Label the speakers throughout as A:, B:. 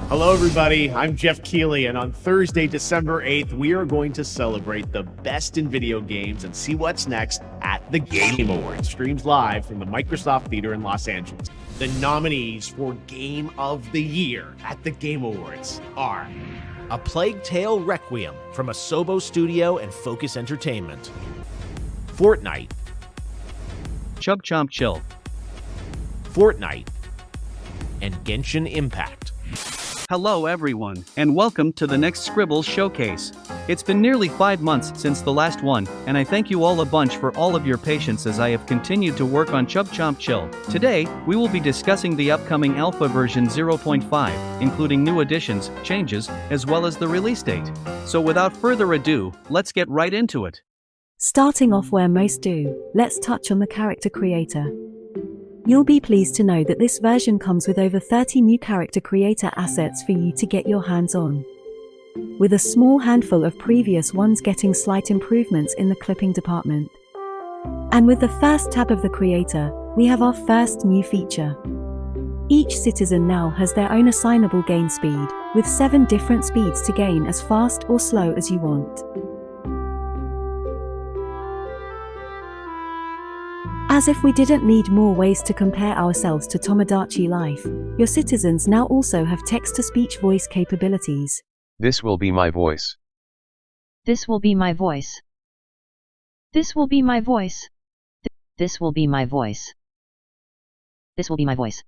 A: Hello, everybody. I'm Jeff Keighley, and on Thursday, December 8th, we are going to celebrate the best in video games and see what's next at the Game Awards. Streams live from the Microsoft Theater in Los Angeles. The nominees for Game of the Year at the Game Awards are A Plague Tale Requiem from Asobo Studio and Focus Entertainment, Fortnite,
B: Chub Chomp Chill,
A: Fortnite, and Genshin Impact.
B: Hello everyone, and welcome to the next Scribbles Showcase. It's been nearly 5 months since the last one, and I thank you all a bunch for all of your patience as I have continued to work on Chub Chomp Chill. Today, we will be discussing the upcoming alpha version 0.5, including new additions, changes, as well as the release date. So without further ado, let's get right into it.
C: Starting off where most do, let's touch on the character creator. You'll be pleased to know that this version comes with over 30 new character creator assets for you to get your hands on, with a small handful of previous ones getting slight improvements in the clipping department. And with the first tab of the creator, we have our first new feature. Each citizen now has their own assignable gain speed, with 7 different speeds to gain as fast or slow as you want. As if we didn't need more ways to compare ourselves to Tomodachi Life, your citizens now also have text-to-speech voice capabilities.
D: This will be my voice.
E: This will be my voice. This will be my voice. This will be my voice. This will be my voice.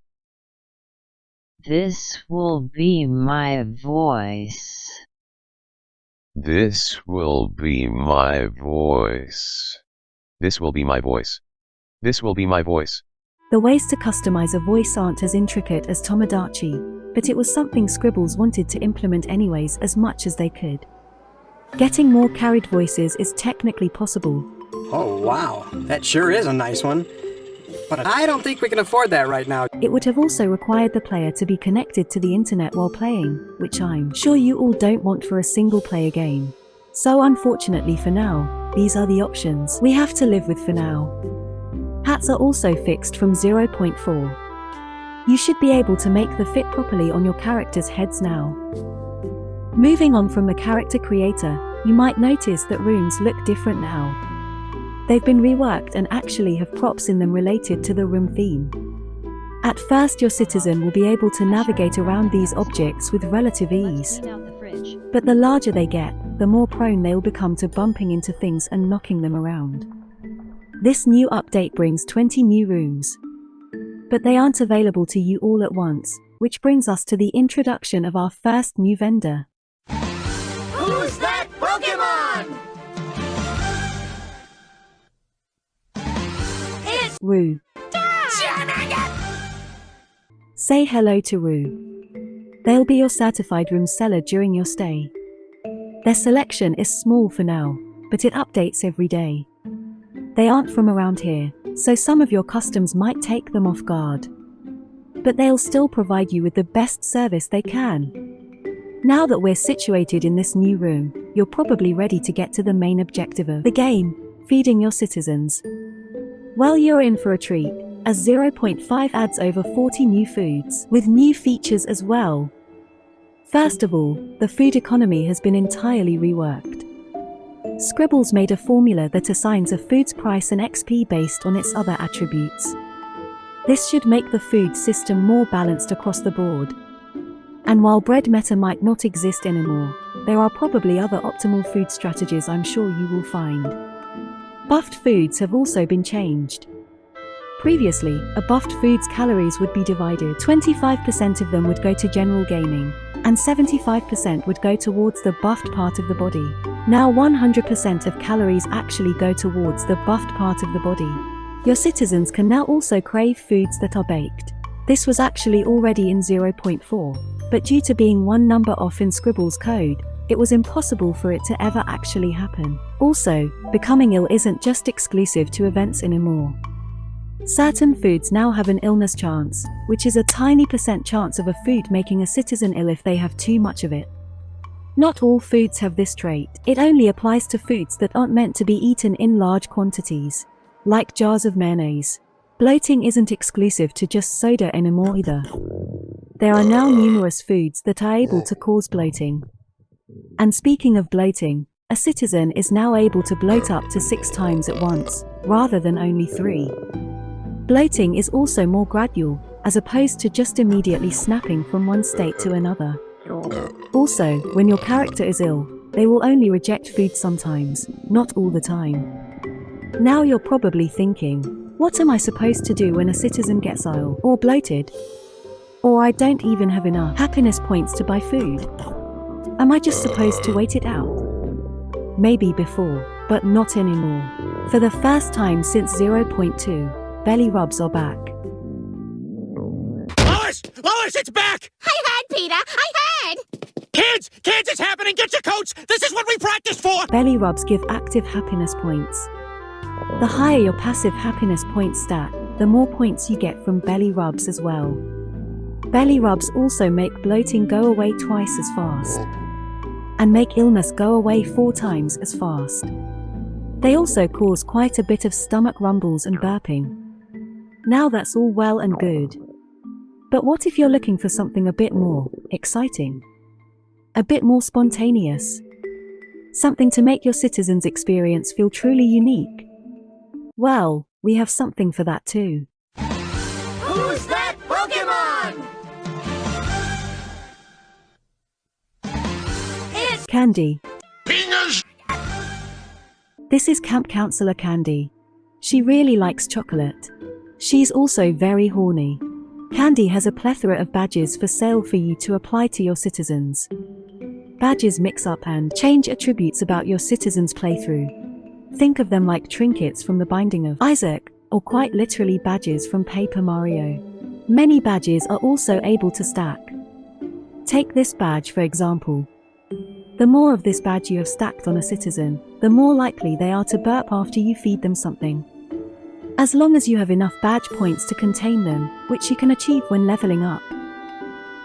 E: This will be my voice.
D: This will be my voice. This will be my voice. This will be my voice.
C: The ways to customize a voice aren't as intricate as Tomodachi, but it was something Scribbles wanted to implement anyways as much as they could. Getting more carried voices is technically possible.
F: Oh wow, that sure is a nice one. But I don't think we can afford that right now.
C: It would have also required the player to be connected to the internet while playing, which I'm sure you all don't want for a single-player game. So unfortunately for now, these are the options we have to live with for now. Hats are also fixed from 0.4. You should be able to make the fit properly on your characters' heads now. Moving on from the character creator, you might notice that rooms look different now. They've been reworked and actually have props in them related to the room theme. At first, your citizen will be able to navigate around these objects with relative ease. But the larger they get, the more prone they'll become to bumping into things and knocking them around. This new update brings 20 new rooms, but they aren't available to you all at once, which brings us to the introduction of our first new vendor.
G: Who's that Pokemon? It's
C: Roo. Say hello to Roo. They'll be your certified room seller during your stay. Their selection is small for now, but it updates every day. They aren't from around here, so some of your customs might take them off guard. But they'll still provide you with the best service they can. Now that we're situated in this new room, you're probably ready to get to the main objective of the game, feeding your citizens. Well, you're in for a treat, as 0.5 adds over 40 new foods, with new features as well. First of all, the food economy has been entirely reworked. Scribbles made a formula that assigns a food's price and XP based on its other attributes. This should make the food system more balanced across the board. And while bread meta might not exist anymore, there are probably other optimal food strategies I'm sure you will find. Buffed foods have also been changed. Previously, a buffed food's calories would be divided. 25% of them would go to general gaming, and 75% would go towards the buffed part of the body. Now 100% of calories actually go towards the buffed part of the body. Your citizens can now also crave foods that are baked. This was actually already in 0.4, but due to being one number off in Scribbles code, it was impossible for it to ever actually happen. Also, becoming ill isn't just exclusive to events anymore. Certain foods now have an illness chance, which is a tiny % chance of a food making a citizen ill if they have too much of it. Not all foods have this trait. It only applies to foods that aren't meant to be eaten in large quantities, like jars of mayonnaise. Bloating isn't exclusive to just soda anymore either. There are now numerous foods that are able to cause bloating. And speaking of bloating, a citizen is now able to bloat up to 6 times at once, rather than only 3. Bloating is also more gradual, as opposed to just immediately snapping from one state to another. Also, when your character is ill, they will only reject food sometimes, not all the time. Now you're probably thinking, what am I supposed to do when a citizen gets ill or bloated? Or I don't even have enough happiness points to buy food? Am I just supposed to wait it out? Maybe before, but not anymore. For the first time since 0.2, belly rubs are back.
H: Lois! Lois, it's back!
G: I heard, Peter! I heard!
H: Kids! Kids, it's happening! Get your coats! This is what we practiced for!
C: Belly rubs give active happiness points. The higher your passive happiness point stat, the more points you get from belly rubs as well. Belly rubs also make bloating go away twice as fast, and make illness go away 4 times as fast. They also cause quite a bit of stomach rumbles and burping. Now that's all well and good. But what if you're looking for something a bit more exciting? A bit more spontaneous? Something to make your citizens' experience feel truly unique? Well, we have something for that too.
G: Who's that Pokemon? It's
C: Candy.
H: Fingers!
C: This is Camp Counselor Candy. She really likes chocolate. She's also very horny. Candy has a plethora of badges for sale for you to apply to your citizens. Badges mix up and change attributes about your citizens' playthrough. Think of them like trinkets from the Binding of Isaac, or quite literally badges from Paper Mario. Many badges are also able to stack. Take this badge for example. The more of this badge you have stacked on a citizen, the more likely they are to burp after you feed them something. As long as you have enough badge points to contain them, which you can achieve when leveling up.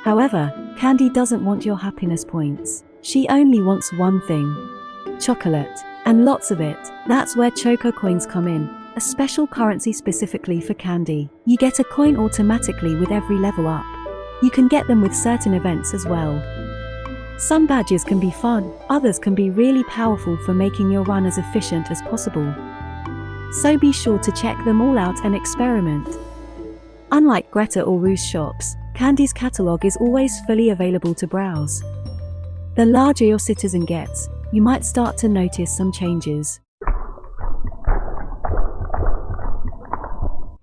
C: However, Candy doesn't want your happiness points. She only wants one thing: chocolate, and lots of it. That's where Choco Coins come in, a special currency specifically for Candy. You get a coin automatically with every level up. You can get them with certain events as well. Some badges can be fun, others can be really powerful for making your run as efficient as possible. So be sure to check them all out and experiment. Unlike Greta or Roo's shops, Candy's catalog is always fully available to browse. The larger your citizen gets, you might start to notice some changes.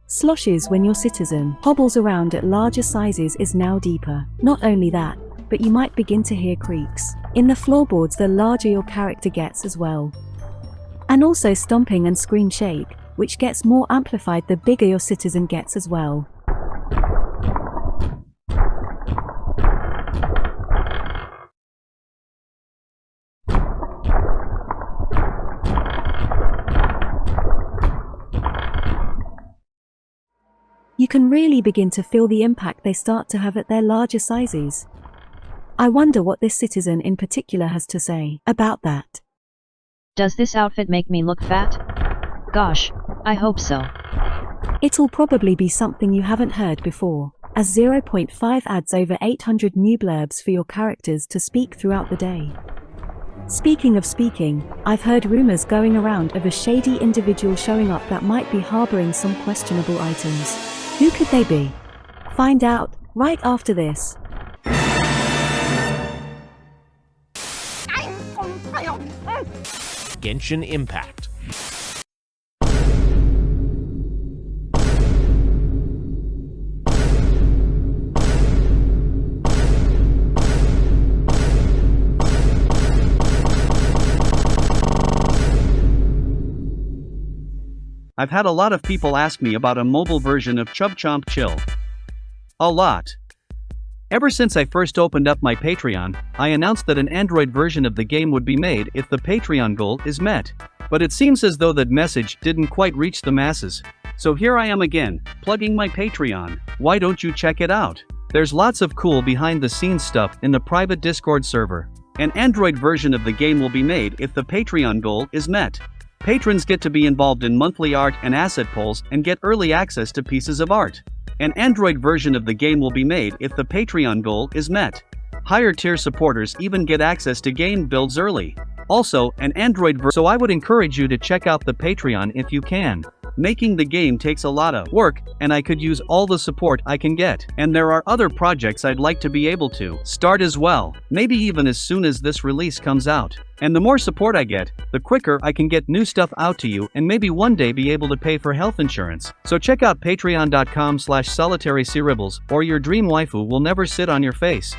C: Sloshes when your citizen hobbles around at larger sizes is now deeper. Not only that, but you might begin to hear creaks in the floorboards the larger your character gets as well. And also stomping and screen shake, which gets more amplified the bigger your citizen gets as well. You can really begin to feel the impact they start to have at their larger sizes. I wonder what this citizen in particular has to say about that.
E: Does this outfit make me look fat? Gosh, I hope so.
C: It'll probably be something you haven't heard before, as 0.5 adds over 800 new blurbs for your characters to speak throughout the day. Speaking of speaking, I've heard rumors going around of a shady individual showing up that might be harboring some questionable items. Who could they be? Find out right after this.
A: Genshin Impact.
B: I've had a lot of people ask me about a mobile version of Chub Chomp Chill. A lot. Ever since I first opened up my Patreon, I announced that an Android version of the game would be made if the Patreon goal is met. But it seems as though that message didn't quite reach the masses. So here I am again, plugging my Patreon. Why don't you check it out? There's lots of cool behind-the-scenes stuff in the private Discord server. An Android version of the game will be made if the Patreon goal is met. Patrons get to be involved in monthly art and asset polls and get early access to pieces of art. An Android version of the game will be made if the Patreon goal is met. Higher tier supporters even get access to game builds early. Also, an Android version, so I would encourage you to check out the Patreon if you can. Making the game takes a lot of work, and I could use all the support I can get. And there are other projects I'd like to be able to start as well, maybe even as soon as this release comes out. And the more support I get, the quicker I can get new stuff out to you and maybe one day be able to pay for health insurance. So check out patreon.com/SolitaryScribbles, or your dream waifu will never sit on your face.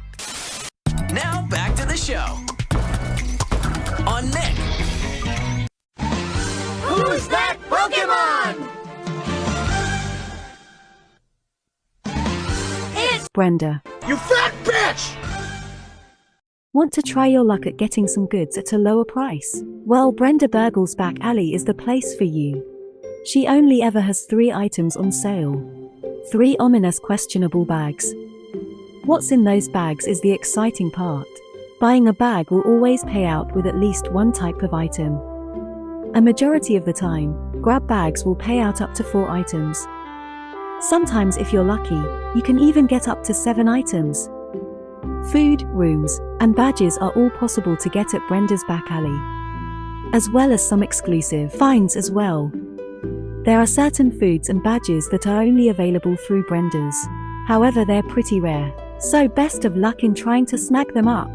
I: Now back to the show. On Nick.
G: Who's that Pokemon? It's
C: Brenda.
H: You fat bitch!
C: Want to try your luck at getting some goods at a lower price? Well, Brenda Burgle's back alley is the place for you. She only ever has 3 items on sale. 3 ominous questionable bags. What's in those bags is the exciting part. Buying a bag will always pay out with at least one type of item. A majority of the time, grab bags will pay out up to 4 items. Sometimes if you're lucky, you can even get up to 7 items. Food, rooms, and badges are all possible to get at Brenda's back alley, as well as some exclusive finds as well. There are certain foods and badges that are only available through Brenda's. However, they're pretty rare, so best of luck in trying to snag them up.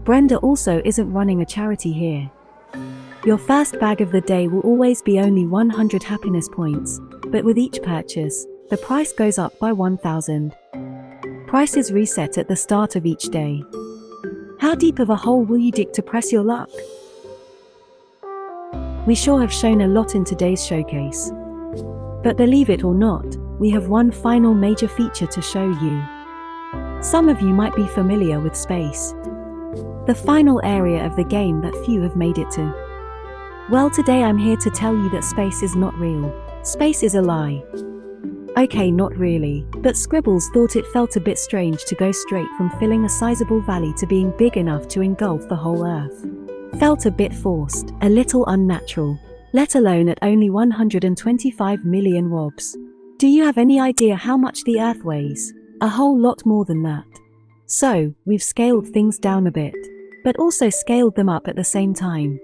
C: Brenda also isn't running a charity here. Your first bag of the day will always be only 100 happiness points, but with each purchase, the price goes up by 1,000. Prices reset at the start of each day. How deep of a hole will you dig to press your luck? We sure have shown a lot in today's showcase. But believe it or not, we have one final major feature to show you. Some of you might be familiar with space, the final area of the game that few have made it to. Well, today I'm here to tell you that space is not real. Space is a lie. Okay, not really, but Scribbles thought it felt a bit strange to go straight from filling a sizable valley to being big enough to engulf the whole Earth. Felt a bit forced, a little unnatural, let alone at only 125 million wobs. Do you have any idea how much the Earth weighs? A whole lot more than that. So, we've scaled things down a bit, but also scaled them up at the same time.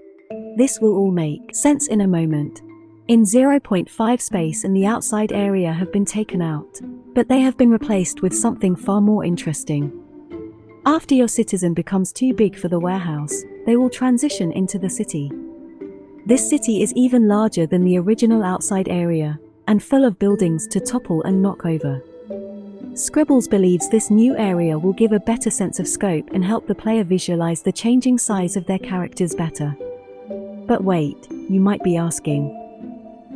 C: This will all make sense in a moment. In 0.5 space and the outside area have been taken out, but they have been replaced with something far more interesting. After your citizen becomes too big for the warehouse, they will transition into the city. This city is even larger than the original outside area, and full of buildings to topple and knock over. Scribbles believes this new area will give a better sense of scope and help the player visualize the changing size of their characters better. But wait, you might be asking,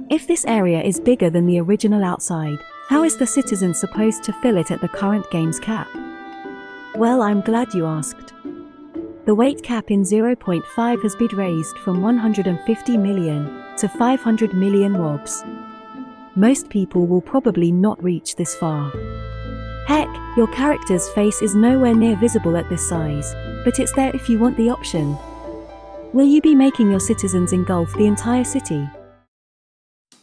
C: if this area is bigger than the original outside, how is the citizen supposed to fill it at the current game's cap? Well, I'm glad you asked. The weight cap in 0.5 has been raised from 150 million to 500 million wobs. Most people will probably not reach this far. Heck, your character's face is nowhere near visible at this size, but it's there if you want the option. Will you be making your citizens engulf the entire city?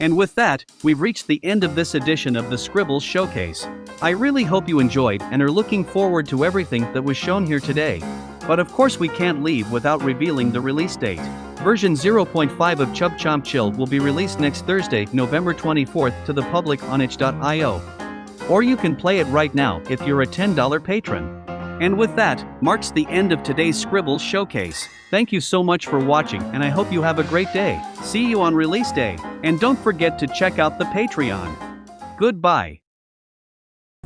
B: And with that, we've reached the end of this edition of the Scribbles Showcase. I really hope you enjoyed and are looking forward to everything that was shown here today. But of course we can't leave without revealing the release date. Version 0.5 of Chub Chomp Chill will be released next Thursday, November 24th to the public on itch.io. Or you can play it right now if you're a $10 patron. And with that, marks the end of today's Scribbles Showcase. Thank you so much for watching and I hope you have a great day. See you on release day. And don't forget to check out the Patreon. Goodbye.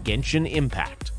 A: Genshin Impact.